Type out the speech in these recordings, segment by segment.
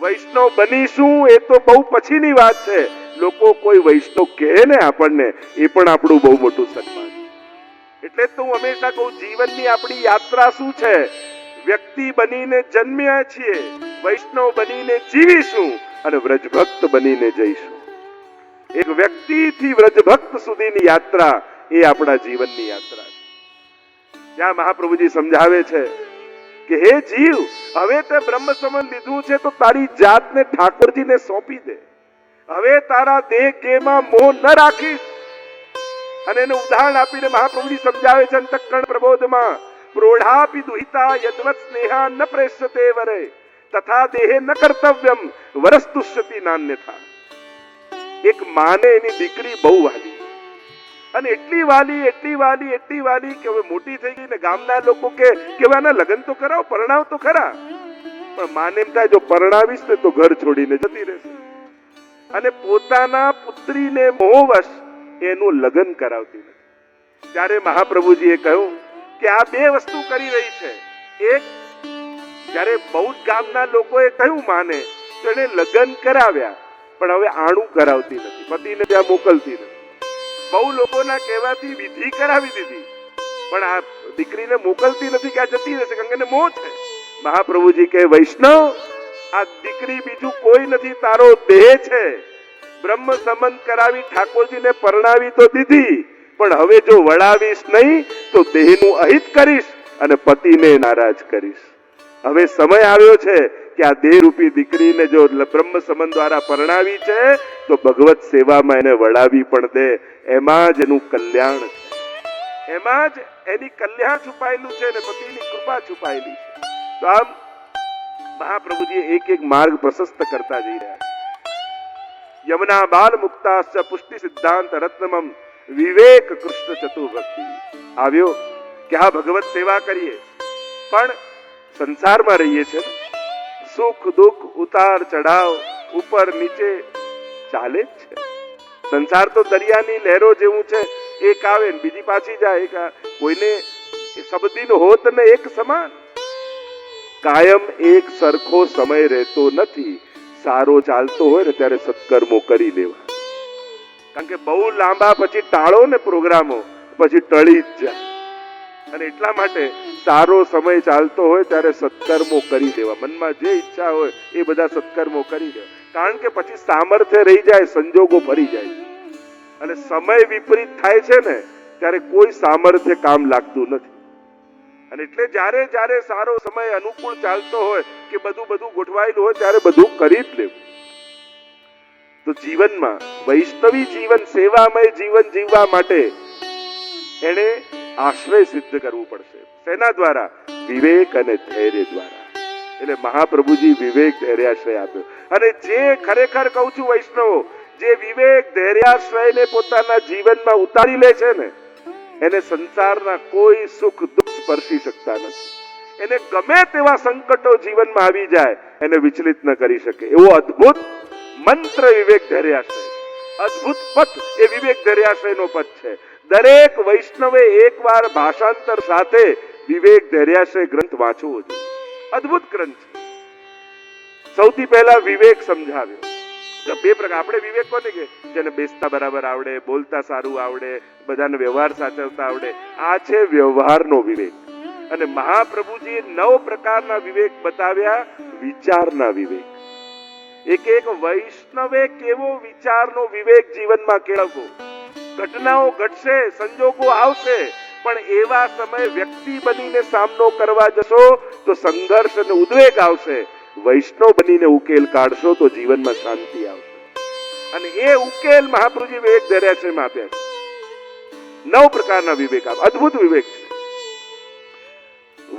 વૈષ્ણવ બનીશું એ તો બહુ પછીની વાત છે. લોકો કોઈ વૈષ્ણવ કહે ને આપણને, એ પણ આપણું બહુ મોટું સન્માન. એટલે તો હું હંમેશા કહું, જીવનની આપણી યાત્રા શું છે? વ્યક્તિ બનીને જન્મ્યા છીએ, વૈષ્ણવ બનીને જીવીશું અને વ્રજભક્ત બનીને જઈશું. એક વ્યક્તિથી વ્રજભક્ત સુધીની યાત્રા એ આપણા જીવનની યાત્રા છે. ત્યાં મહાપ્રભુજી સમજાવે છે કે હે જીવ, હવે તે બ્રહ્મ સંબંધ લીધું છે તો તારી જાતને ઠાકોરજીને સોંપી દે. હવે તારા દેહ કેમાં મોહ ન રાખીશ. અને એનું ઉદાહરણ આપીને મહાપ્રભુજી સમજાવે છે અંતઃકરણ પ્રબોધમાં, પ્રોઢાપી દુહિતા યદવત સ્નેહા ન પ્રેષ્યતે વરે તથા દેહે ન કર્તવ્યમ વરસ્તુષ્યતિ નાન્યથા. એક માને એની દીકરી બહુ વાલી, અને એટલી વાલી કે હવે મોટી થઈ ગઈ ને ગામના લોકો કે આના લગ્ન તો કરાવો, પરણાવ તો ખરા. પણ માને એમ થાય જો પરણાવીશ ને તો ઘર છોડીને જતી રહેશે, અને પોતાના પુત્રીને મોહવશ એનું લગ્ન કરાવતી નથી. ત્યારે મહાપ્રભુજીએ કહ્યું કે આ બે વસ્તુ કરી રહી છે. એક, જ્યારે બહુ જ ગામના લોકોએ કહ્યું માને, તો એને લગ્ન કરાવ્યા, પણ હવે આણું કરાવતી નથી, પતિને ત્યાં મોકલતી નથી. બહુ લોકોના કહેવાથી વિધિ કરાવી દીધી, પણ આ દીકરીને મોકલતી નથી કે આ જતી રહેશે, કારણ કે એને મોહ છે. મહાપ્રભુજી કહે, વૈષ્ણવ, આ દીકરી બીજું કોઈ નથી, તારો દેહ છે. બ્રહ્મ સંબંધ કરાવી ઠાકોરજીને પરણાવી તો દીધી, પણ હવે જો વળાવીશ નહીં તો દેહનું અહિત કરીશ અને પતિને નારાજ કરીશ. હવે સમય આવ્યો છે કે આ દેહ રૂપી દીકરીને જો બ્રહ્મ સંબંધ દ્વારા પરણાવી છે તો ભગવત સેવામાં એને વળાવી પણ દે. એમાં જ એનું કલ્યાણ છે, એમાં જ એની કલ્યાણ છુપાયેલું છે અને પતિની કૃપા છુપાયેલી છે. તો આમ મહાપ્રભુજી એક એક માર્ગ પ્રશસ્ત કરતા જઈ રહ્યા છે. યમુના બાલ મુક્તાશ્ચ પુષ્ટિ સિદ્ધાંત રત્નમમ વિવેક કૃષ્ણ ચતુર્ભક્તિ આવ્યો કે હા ભગવત સેવા કરીએ, પણ સંસારમાં રહીએ છીએ, સુખ દુઃખ ઉતાર ચઢાવ ઉપર નીચે ચાલે જ છે. સંસાર તો દરિયાની લહેરો જેવું છે, એક આવે ને બીજી પાછી જાય. કોઈને સબદિન હોત ને એક સમાન. કાયમ એક સરખો સમય રહેતો નથી. સારો ચાલતો હોય ને ત્યારે સત્કર્મો કરી લેવા, કારણ કે બહુ લાંબા પછી ટાળો ને પ્રોગ્રામો, પછી ટળી જ જાય. અને એટલા માટે સારો સમય ચાલતો હોય ત્યારે સત્કર્મો કરી દેવા, મનમાં જે ઈચ્છા હોય એ બધા સત્કર્મો કરી દેવા, કારણ કે પછી સામર્થ્ય રહી જાય, સંજોગો ફરી જાય. અને સમય વિપરીત થાય છે ને ત્યારે કોઈ સામર્થ્ય કામ લાગતું નથી. અને એટલે જ્યારે જ્યારે સારો સમય અનુકૂળ ચાલતો હોય કે બધું ગોઠવાયેલું હોય ત્યારે બધું કરી જ લેવું. તો જીવનમાં વૈષ્ણવી જીવન, સેવામય જીવન જીવવા માટે એને આશ્રય સિદ્ધ કરવું પડશે. શેના દ્વારા? વિવેક અને ધૈર્ય દ્વારા. એટલે મહાપ્રભુજી વિવેક ધૈર્યાશ્રય આપ્યો. અને જે ખરેખર કહું છું વૈષ્ણવો, જે વિવેક ધૈર્યાશ્રયને પોતાના જીવનમાં ઉતારી લે છે ને, એને સંસારના કોઈ સુખ દુઃખ સ્પર્શી શકતા નથી. એને ગમે તેવા સંકટો જીવનમાં આવી જાય, એને વિચલિત ન કરી શકે. એવો અદ્ભુત મંત્ર વિવેક ધૈર્યાશ્રય, અદ્ભુત પથ એ વિવેક ધૈર્યાશ્રયનો પથ છે. દરેક વૈષ્ણવે એકવાર ભાષાંતર સાથે વિવેક ધૈર્યાશ્રય ગ્રંથ વાંચવો જોઈએ. અદ્ભુત ગ્રંથ છે. સૌથી પહેલા વિવેક સમજાવ્યો. બે પ્રકાર. આપણે વિવેક કોને કે જેને બેસતા બરાબર આવડે, બોલતા સારું આવડે, બધાને વ્યવહાર સાચવતા આવડે, આ છે વ્યવહારનો વિવેક. અને મહાપ્રભુજીએ 9 પ્રકારના વિવેક બતાવ્યા. વિચારના વિવેક. એક વૈષ્ણવે કેવો વિચારનો વિવેક જીવનમાં કેળવવો. ઘટનાઓ ઘટશે, સંજોગો આવશે, પણ એવા સમયે વ્યક્તિ બનીને સામનો કરવા જશો તો સંઘર્ષ અને ઉદ્વેગ આવશે. વૈષ્ણવ બનીને ઉકેલ કાઢશો તો જીવનમાં શાંતિ આવશે. અને એ ઉકેલ મહાપ્રભુજી વિવેક ધૈર્યાશ્રયમાં આપ્યા છે. 9 પ્રકારના વિવેક આપ્યા. અદ્ભુત વિવેક છે.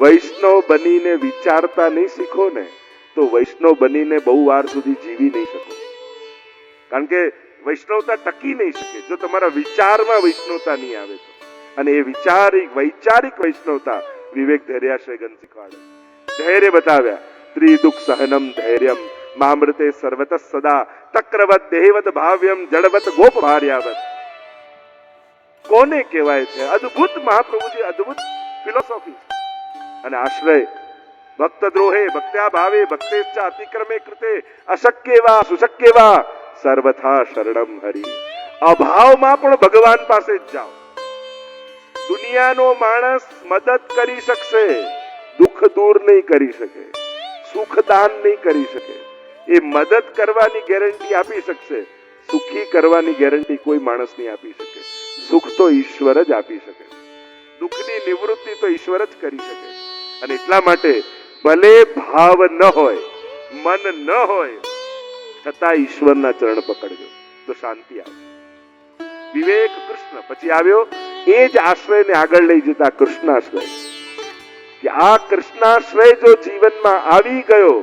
વૈષ્ણવ બનીને વિચારતા નહીં શીખો ને તો વૈષ્ણવ બનીને બહુ વાર સુધી જીવી નહીં શકો. કારણ કે વૈષ્ણવતા ટકી નહીં શકે જો તમારા વિચારમાં વૈષ્ણવતા નહીં આવે તો. અને એ વૈચારિક વૈષ્ણવતા વિવેક ધૈર્યાશ્રય ગ્રંથ શીખવાડે. ધૈર્ય બતાવ્યા. ત્રિદુઃખ સહનમ ધૈર્યમ મામૃતે સર્વત સદા તક્રવત દેહવત ભાવ્યમ જડવત ગોપ ભાર્યાવત. કોને કહેવાય છે? અદ્ભુત મહાપ્રભુજી, અદ્ભુત ફિલોસોફી. અને આશ્રય ભક્ત દ્રોહે ભક્ત્યા ભાવે ભક્તેશ્ચ અતિક્રમે કૃતે અશક્યવા સુશક્યવા સર્વથા શરણમ હરિ. અભાવમાં પણ ભગવાન પાસે જ જાઓ. દુનિયાનો માણસ મદદ કરી શકશે, દુઃખ દૂર નહીં કરી શકે, સુખ દાન નહીં કરી શકે. એ મદદ કરવાની ગેરંટી આપી શકશે, સુખી કરવાની ગેરંટી કોઈ માણસ નહીં આપી શકે. સુખ તો ઈશ્વર જ આપી શકે, દુઃખની નિવૃત્તિ તો ઈશ્વર જ કરી શકે. અને એટલા માટે ભલે ભાવ ન હોય, મન ન હોય, છતાં ઈશ્વરના ચરણ પકડજો તો શાંતિ આવે. વિવેક કૃષ્ણ, પછી આવ્યો એ જ આશ્રયને આગળ લઈ જતા કૃષ્ણાશ્રય. કે આ કૃષ્ણાશ્રય જો જીવનમાં આવી ગયો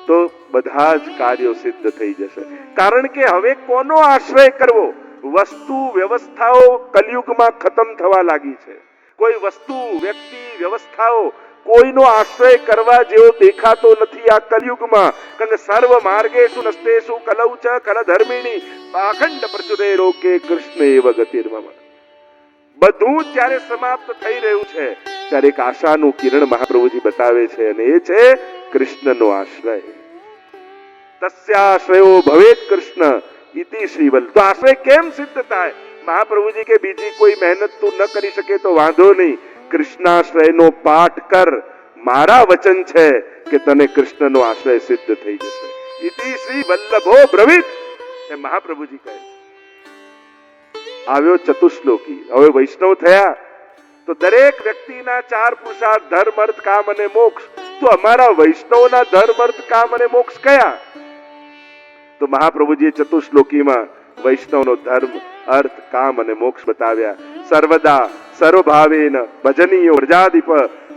તો બધા જ કાર્યો સિદ્ધ થઈ જશે. કારણ કે હવે કોનો આશ્રય કરવો? વસ્તુ વ્યવસ્થાઓ કલયુગમાં ખતમ થવા લાગી છે. કોઈ વસ્તુ વ્યક્તિ વ્યવસ્થાઓ કોઈનો આશ્રય કરવા જેવો દેખાતો નથી આ કલયુગમાં. કારણ કે સર્વ માર્ગેષુ નસ્તેષુ કલૌ ચ કલ ધર્મિણી પાખંડ પ્રચુરે લોકે કૃષ્ણ એવ ગતિર્મમ. બધું જ જ્યારે સમાપ્ત થઈ રહ્યું છે ત્યારે એક આશાનું કિરણ મહાપ્રભુજી બતાવે છે, અને એ છે કૃષ્ણનો આશ્રય. તસ્યાશ્રયો ભવેત કૃષ્ણ ઇતિ શ્રીવલ્લ. તો આશ્રય કેમ સિદ્ધ થાય? મહાપ્રભુજી કે બીજી કોઈ મહેનત તું ન કરી શકે તો વાંધો નહીં, કૃષ્ણાશ્રયનો પાઠ કર. મારા વચન છે કે તને કૃષ્ણનો આશ્રય સિદ્ધ થઈ જશે. ઇતિ શ્રી વલ્લભો બ્રવીત એ મહાપ્રભુજી કહે. આવ્યો ચતુશ્લોકી. હવે વૈષ્ણવ થયા તો દરેક વ્યક્તિના ચાર પુરુષાર્થ ધર્મ અર્થ કામ અને મોક્ષ. તો અમારા વૈષ્ણવના ધર્મ અર્થ કામ અને મોક્ષ કયા? તો મહાપ્રભુજીએ ચતુશ્લોકીમાં વૈષ્ણવનો ધર્મ અર્થ કામ અને મોક્ષ બતાવ્યા. સર્વદા સર્વભાવેન ભજનીયો વ્રજાધિપ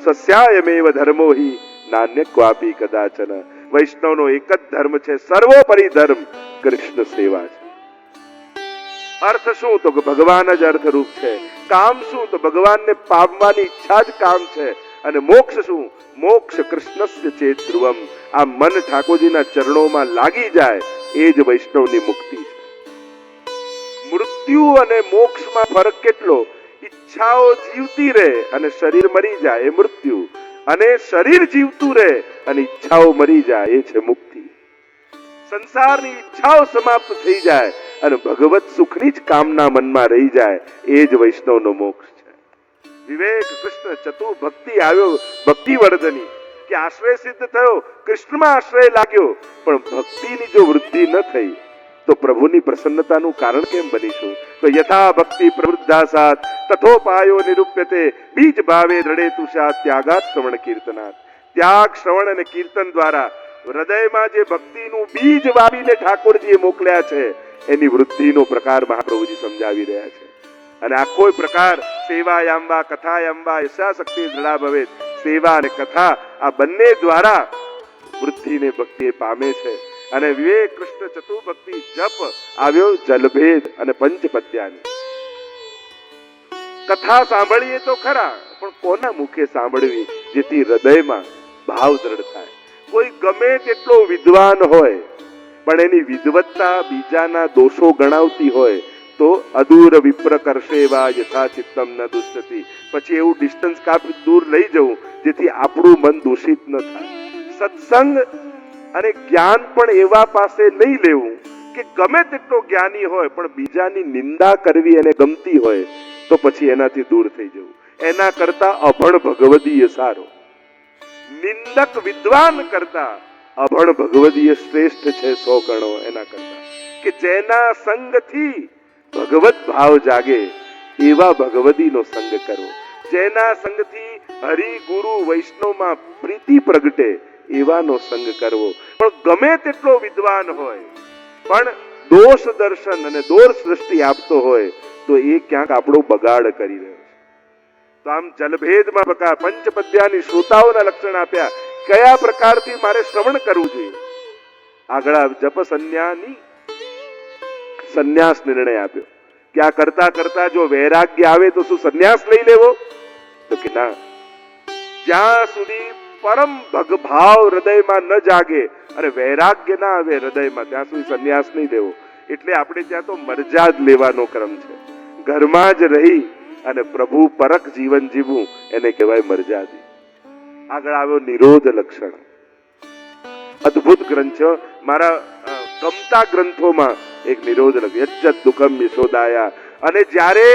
સસ્યાયમેવ ધર્મો હિ નાન્ય ક્વાપી કદાચન. વૈષ્ણવનો એક જ ધર્મ છે, સર્વોપરી ધર્મ કૃષ્ણ સેવા છે. અર્થ શું? તો ભગવાન જ અર્થરૂપ છે. કામ શું? તો ભગવાનને પામવાની ઈચ્છા જ કામ છે. અને મોક્ષ શું? મોક્ષ કૃષ્ણસ્ય ચેત ધ્રુવમ. આ મન ઠાકોરજીના ચરણોમાં લાગી જાય એ જ વૈષ્ણવની મુક્તિ છે. મૃત્યુ અને મોક્ષમાં ફરક કેટલો? ઈચ્છાઓ જીવતી રહે અને શરીર મરી જાય એ મૃત્યુ, અને શરીર જીવતું રહે અને ઈચ્છાઓ મરી જાય એ છે મુક્તિ. સંસારની ઈચ્છાઓ સમાપ્ત થઈ જાય અને ભગવત સુખની જ કામના મનમાં રહી જાય એ જ વૈષ્ણવનો મોક્ષ છે. વિવેક કૃષ્ણ ચતુ ભક્તિ આવ્યો ભક્તિ વર્ધની. કે આશ્રય સિદ્ધ થયો, કૃષ્ણમાં આશ્રય લાગ્યો, પણ ભક્તિની જો વૃદ્ધિ ન થઈ તો પ્રભુની પ્રસન્નતાનું કારણ કેમ બનીશું? તો યથા ભક્તિ પ્રવૃદ્ધા સાત તથોપાયો નિરૂપ્યતે બીજ ભાવે દ્રઢે તુષા ત્યાગાત શ્રવણ કીર્તનાત. ત્યાગ શ્રવણ અને કીર્તન દ્વારા હૃદયમાં જે ભક્તિનું બીજ વાવીને ઠાકોરજીએ મોકલ્યા છે એની વૃદ્ધિનો પ્રકાર મહાપ્રભુજી સમજાવી રહ્યા છે. અને આખો પ્રકાર સેવાયામ વા કથાયામ વા યશાશક્તિ દ્રઢા ભવેત. સેવા અને કથા આ બંને દ્વારા વૃદ્ધિને ભક્તિ પામે છે. અને વિવેક કૃષ્ણ ચતુર્ભક્તિ જપ આવ્યો જલભેદ અને પંચપદ્યાની. કથા સાંભળીએ તો ખરા, પણ કોના મુખે સાંભળવી જેથી હૃદયમાં ભાવ દ્રઢ થાય? કોઈ ગમે તેટલો વિદ્વાન હોય પણ એની વિદ્વત્તા બીજાના દોષો ગણાવતી હોય તો અદૂર વિપ્ર કરશે વા યથા ચિત્તમ ન દુષ્યતિ. પછી એવું ડિસ્ટન્સ કાપી દૂર લઈ જવું જેથી આપણું મન દૂષિત ન થાય. સત્સંગ અને જ્ઞાન પણ એવા પાસે નહીં લેવું કે ગમે તેટલો જ્ઞાની હોય પણ બીજાની નિંદા કરવી એને ગમતી હોય તો પછી એનાથી દૂર થઈ જવું. એના કરતા અભણ ભગવદીય સારો. નિંદક વિદ્વાન કરતા અભણ ભગવદીય શ્રેષ્ઠ છે 100 ગણો એના કરતા. કે જેના સંગથી ભગવત ભાવ જાગે એવા ભગવદીનો સંગ કરો. જેના સંગથી હરિ ગુરુ વૈષ્ણવમાં પ્રીતિ પ્રગટે એવાનો સંગ કરવો. પણ ગમે તેટલો વિદ્વાન હોય પણ દોષ દર્શન અને દોષ દ્રષ્ટિ આપતો હોય તો એ ક્યાંક આપણો બગાડ કરી રહ્યો છે. તો આમ જલભેદમાં બકા પંચપદ્યાની શ્રોતાઓના લક્ષણ આપ્યા. કયા પ્રકારથી મારે શ્રવણ કરવું જોઈએ? આગળ જપ સંન્યાસ નિર્ણય આપ્યો કે આ કરતા કરતા જો વૈરાગ્ય આવે તો શું સંન્યાસ લઈ લેવો? તો કે ના, જ્યાં સુધી પરમ ભગભાવ હૃદયમાં ન જાગે અને વૈરાગ્ય ના આવે હૃદયમાં ત્યાં સુધી સંન્યાસ નહીં લેવો. એટલે આપણે ત્યાં તો મરજા જ લેવાનો ક્રમ છે. ઘરમાં જ રહી અને પ્રભુ પરક જીવન જીવવું એને કહેવાય મરજાદી. આગળ આવ્યો નિરોધ લક્ષણ. અદ્ભુત ગ્રંથ છે. મારા ગમતા ગ્રંથોમાં એક નિરોધ લક્ષણ, યજ્જત દુઃખમ યશોદાયા. અને જ્યારે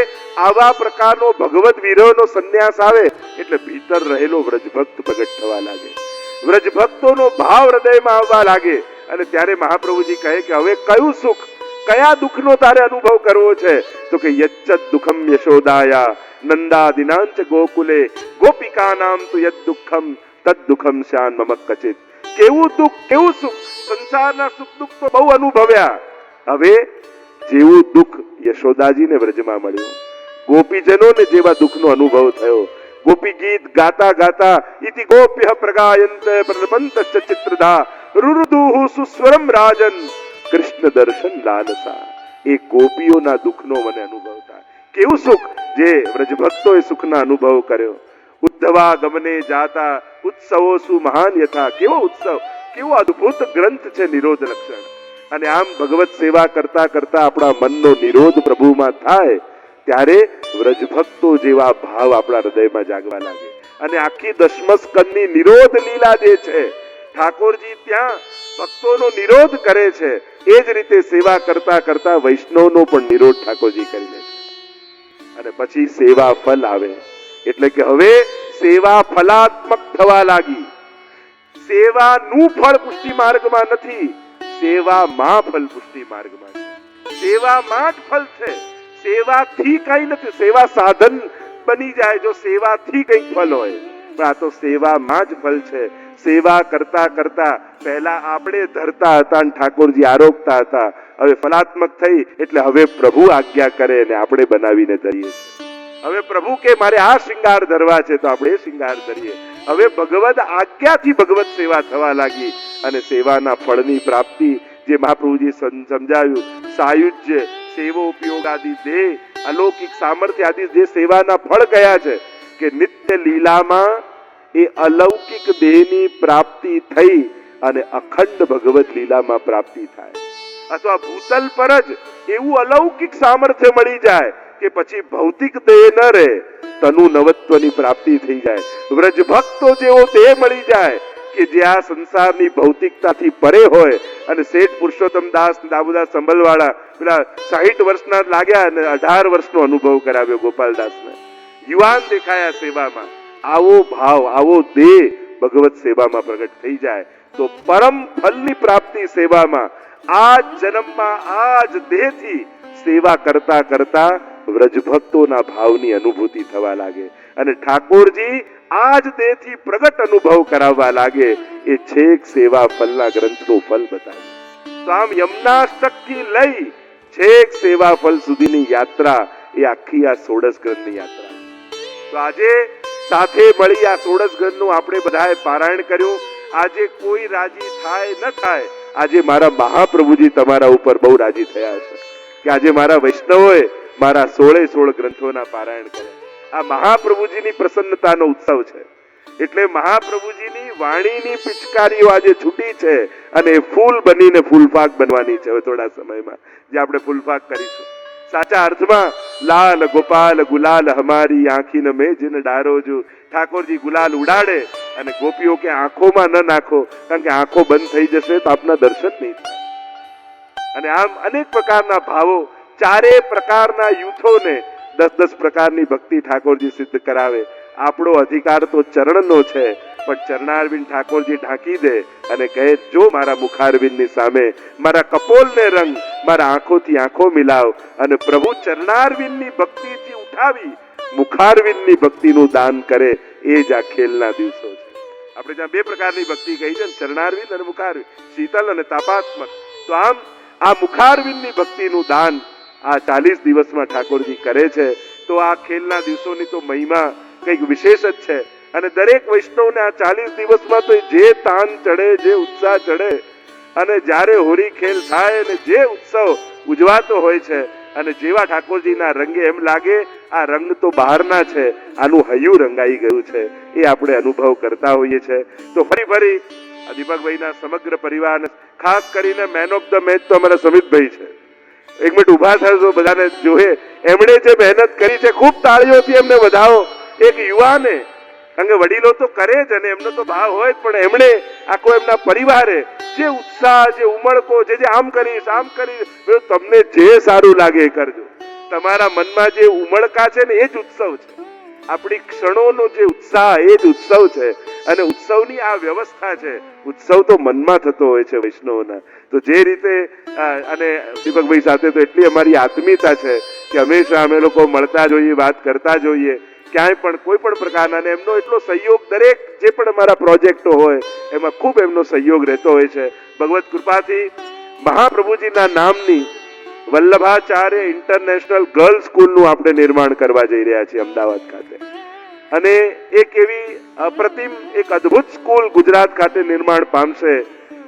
આવા પ્રકારનો ભગવદ વિરહનો સંન્યાસ આવે એટલે ભીતર રહેલો વ્રજભક્ત પ્રગટ થવા લાગે, વ્રજભક્તોનો ભાવ હૃદયમાં આવવા લાગે. અને ત્યારે મહાપ્રભુજી કહે કે હવે કયું સુખ, કયા દુઃખનો તારે અનુભવ કરવો છે? તો કે યજ્જત દુઃખમ યશોદાયા નંદાદિનાંચ ગોકુલે ગોપિકાનામ તુ યદ દુઃખમ તદ દુઃખમ શાન મમ કચિત. કેવું દુઃખ, કેવું સુખ! સંસારના સુખ દુઃખ તો બહુ અનુભવ્યા, હવે જેવું દુઃખ યશોદાજીને વ્રજમાં મળ્યું, ગોપીજનોને જેવા દુઃખનો અનુભવ થયો, ગોપી ગીત ગાતા ગાતા ઇતિ ગોપ્ય પ્રગાયંત પ્રલપંત ચિત્રધા રુરુદુહુ સુસ્વરમ રાજન કૃષ્ણ દર્શન લાલસા. એ ગોપીઓના દુઃખનો મને અનુભવ થાય. કેવું સુખ જે વ્રજભક્તોએ સુખના અનુભવ કર્યો. ઉદ્ધવા ગમને જાતા ઉત્સવો સુ મહાન યથા. કેવો ઉત્સવ, કેવો અદ્ભુત ગ્રંથ છે નિરોધ લક્ષણ. અને આમ ભગવત સેવા કરતા કરતા આપણા મનનો નિરોધ પ્રભુમાં થાય ત્યારે વ્રજભક્તો જેવા ભાવ આપણા હૃદયમાં જાગવા લાગે. અને આખી દશમસ્કંદની નિરોધ લીલા જે છે, ઠાકોરજી ત્યાં ભક્તોનો નિરોધ કરે છે, એ જ રીતે સેવા કરતા કરતા વૈષ્ણવનો પણ નિરોધ ઠાકોરજી કરી લે છે. અને પછી સેવા ફલ આવે, એટલે કે હવે સેવા ફલાત્મક થવા લાગી. સેવાનું ફળ પુષ્ટિ માર્ગમાં નથી, સેવામાં ફલ પુષ્ટિ માર્ગમાં છે. સેવામાં જ ફલ છે, સેવાથી કઈ નથી. સેવા સાધન બની જાય જો સેવાથી કઈ ફલ હોય, પણ આ તો સેવામાં જ ફલ છે. સેવા કરતા કરતા પહેલા આપણે ધરતા હતા અને ઠાકોરજી આરોગતા હતા, હવે ફલાત્મક થઈ એટલે હવે પ્રભુ આજ્ઞા કરે અને આપણે બનાવીને ધરીએ છીએ. હવે પ્રભુ કે મારે આ શૃંગાર ધરવા છે તો આપણે એ શૃંગાર ધરીએ. હવે ભગવદ આજ્ઞાથી ભગવત સેવા થવા લાગી અને સેવાના ફળની પ્રાપ્તિ જે મહાપ્રભુજી સમજાવ્યું, સાયુજ્ય સેવો ઉપયોગ આદિ દેહ અલૌકિક સામર્થ્ય આદિ જે સેવાના ફળ કયા છે કે નિત્ય લીલામાં એ અલૌકિક દેહની પ્રાપ્તિ થઈ અને અખંડ ભગવત લીલામાં પ્રાપ્તિ થાય, અથવા ભૂતલ પર જ એવું અલૌકિક સામર્થ્ય મળી જાય કે પછી ભૌતિક દેહ ન રહે, તનુ નવત્વની પ્રાપ્તિ થઈ જાય. વ્રજભક્તો જેવો દેહ મળી જાય કે જે આ સંસારની ભૌતિકતાથી પરે હોય. અને શેઠ પુરુષોત્તમ દાસ દાબુદાસ સંભલવાળા પેલા 60 વર્ષના લાગ્યા અને 18 વર્ષનો અનુભવ કરાવ્યો ગોપાલદાસને. યુવાન દેખાયા સેવામાં. આવો ભાવ, આવો દેહ ભગવત સેવામાં પ્રગટ થઈ જાય તો પરમ ફલની પ્રાપ્તિ સેવામાં. આ જન્મમાં આ જ દેહથી સેવા કરતા કરતા વ્રજભક્તોના ભાવની અનુભૂતિ થવા લાગે અને ઠાકોરજી આ જ દેહથી પ્રગટ અનુભવ કરાવવા લાગે. એ છેક સેવા ફલના ગ્રંથનું ફલ બતાવે. તો આમ યમનાષ્ટકથી લઈ છેક સેવા ફલ સુધીની યાત્રા એ આખી આ 16 ગ્રંથની યાત્રા. તો આજે સાથે મળી આ 16 ગ્રંથનું આપણે બધાએ પારાયણ કર્યું. આજે કોઈ રાજી થાય ન થાય, આજે મારા મહાપ્રભુજી તમારા ઉપર બહુ રાજી થયા છે કે આજે મારા વૈષ્ણવોએ મારા 16 ગ્રંથોના પારાયણ કર્યા. આ મહાપ્રભુજીની પ્રસન્નતાનો ઉત્સવ છે. એટલે મહાપ્રભુજીની વાણીની પિચકારીઓ આજે છૂટી છે અને ફૂલ બનીને ફૂલપાક બનવાની છે હવે થોડા સમયમાં, જે આપણે ફૂલપાક કરીશું. સાચા અર્થમાં લાલ ગોપાલ ગુલાલ હમારી આંખી મેં જીન ડારો જો. ઠાકોરજી ગુલાલ ઉડાડે અને ગોપીઓ કે આંખોમાં ન નાખો, કારણ કે આંખો બંધ થઈ જશે તો આપના દર્શન નહીં થાય. અને આમ અનેક પ્રકારના ભાવો, ચારે પ્રકારના યુથોને 10 પ્રકારની ભક્તિ ઠાકોરજી સિદ્ધ કરાવે. આપણો અધિકાર તો ચરણનો છે, પણ ચરણારવિંદ ઠાકોરજી ઢાંકી દે અને કહે જો મારા મુખારવિંદની સામે મારા કપોલને રંગ, મારા આંખોથી આંખો મિલાવ. અને પ્રભુ ચરણારવિંદની ભક્તિથી ઉઠાવી મુખારવિંદની ભક્તિનું દાન કરે. એ જ આ ખેલના દિવસો છે. આપણે જ્યાં 2 પ્રકારની ભક્તિ કહી છે, ચરણારવિંદ અને મુખારવિંદ, શીતલ અને તાપાત્મક. તો આમ આ મુખારવિંદની ભક્તિનું દાન આ 40 દિવસમાં ઠાકોરજી કરે છે. તો આ ખેલના દિવસોની તો મહિમા કંઈક વિશેષ જ છે. અને દરેક વૈષ્ણવને આ 40 દિવસમાં તો જે તાન ચડે, જે ઉત્સાહ ચડે, અને જ્યારે હોરી ખેલ થાય અને જે ઉત્સવ ઉજવાતો હોય છે અને જેવા ઠાકોરજીના રંગે એમ લાગે આ રંગ તો બહારના છે, આનું હૈયું રંગાઈ ગયું છે, એ આપણે અનુભવ કરતા હોઈએ છીએ. તો ફરી આ દીપકભાઈના સમગ્ર પરિવારને, ખાસ કરીને મેન ઓફ ધ મેચ તો અમારા સમિતભાઈ છે. એક મિનિટ ઉભા થશો, બધાને જોહે એમણે જે મહેનત કરી છે, ખૂબ તાળીઓથી એમને વધાવો. એક યુવાને કારણ કે વડીલો તો કરે જ અને એમનો તો ભાવ હોય જ, પણ એમણે આખો એમના પરિવારે જે ઉત્સાહ, જે ઉમળકો, જે આમ કરીશ આમ કરીશ, તમને જે સારું લાગે એ કરજો. તમારા મનમાં જે ઉમળકા છે ને એ જ ઉત્સવ છે. આપણી ક્ષણોનો જે ઉત્સાહ એ જ ઉત્સવ છે. અને ઉત્સવની આ વ્યવસ્થા છે. ઉત્સવ તો મનમાં થતો હોય છે વૈષ્ણવના. તો જે રીતે અને દીપકભાઈ સાથે તો એટલી અમારી આત્મીયતા છે કે હંમેશા અમે લોકો મળતા જોઈએ, વાત કરતા જોઈએ, ક્યાંય પણ કોઈ પણ પ્રકારના. અને એમનો એટલો સહયોગ દરેક જે પણ અમારા પ્રોજેક્ટો હોય એમાં ખૂબ એમનો સહયોગ રહેતો હોય છે. ભગવત કૃપાથી મહાપ્રભુજીના નામની વલ્લભાચાર્ય ઇન્ટરનેશનલ ગર્લ્સ સ્કૂલનું આપણે નિર્માણ કરવા જઈ રહ્યા છીએ અમદાવાદ ખાતે. અને એક એવી અપ્રતિમ, એક અદ્ભુત સ્કૂલ ગુજરાત ખાતે નિર્માણ પામશે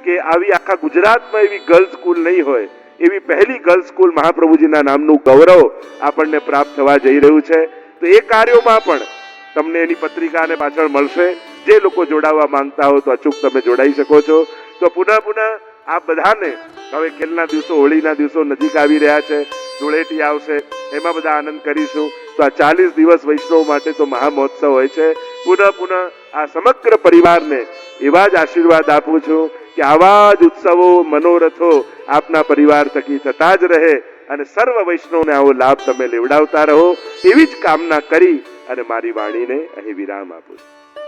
કે આવી આખા ગુજરાતમાં એવી ગર્લ્સ સ્કૂલ નહીં હોય. એવી પહેલી ગર્લ્સ સ્કૂલ મહાપ્રભુજીના નામનું ગૌરવ આપણને પ્રાપ્ત થવા જઈ રહ્યું છે. તો એ કાર્યોમાં પણ તમને એની પત્રિકાને પાછળ મળશે. જે લોકો જોડાવા માંગતા હો તો અચૂક તમે જોડાઈ શકો છો. તો પુનઃ આ બધાને હવે ખેલના દિવસો, હોળીના દિવસો નજીક આવી રહ્યા છે, ધૂળેટી આવશે, એમાં બધા આનંદ કરીશું. તો આ 40 દિવસ વૈષ્ણવ માટે તો મહામહોત્સવ હોય છે. પુનઃ આ સમગ્ર પરિવારને એવા જ આશીર્વાદ આપું છું કે આવા જ ઉત્સવો, મનોરથો આપના પરિવાર થકી થતા જ રહે અને સર્વ વૈષ્ણવને આવો લાભ તમે લેવડાવતા રહો, એવી જ કામના કરી અને મારી વાણીને અહીં વિરામ આપું છું.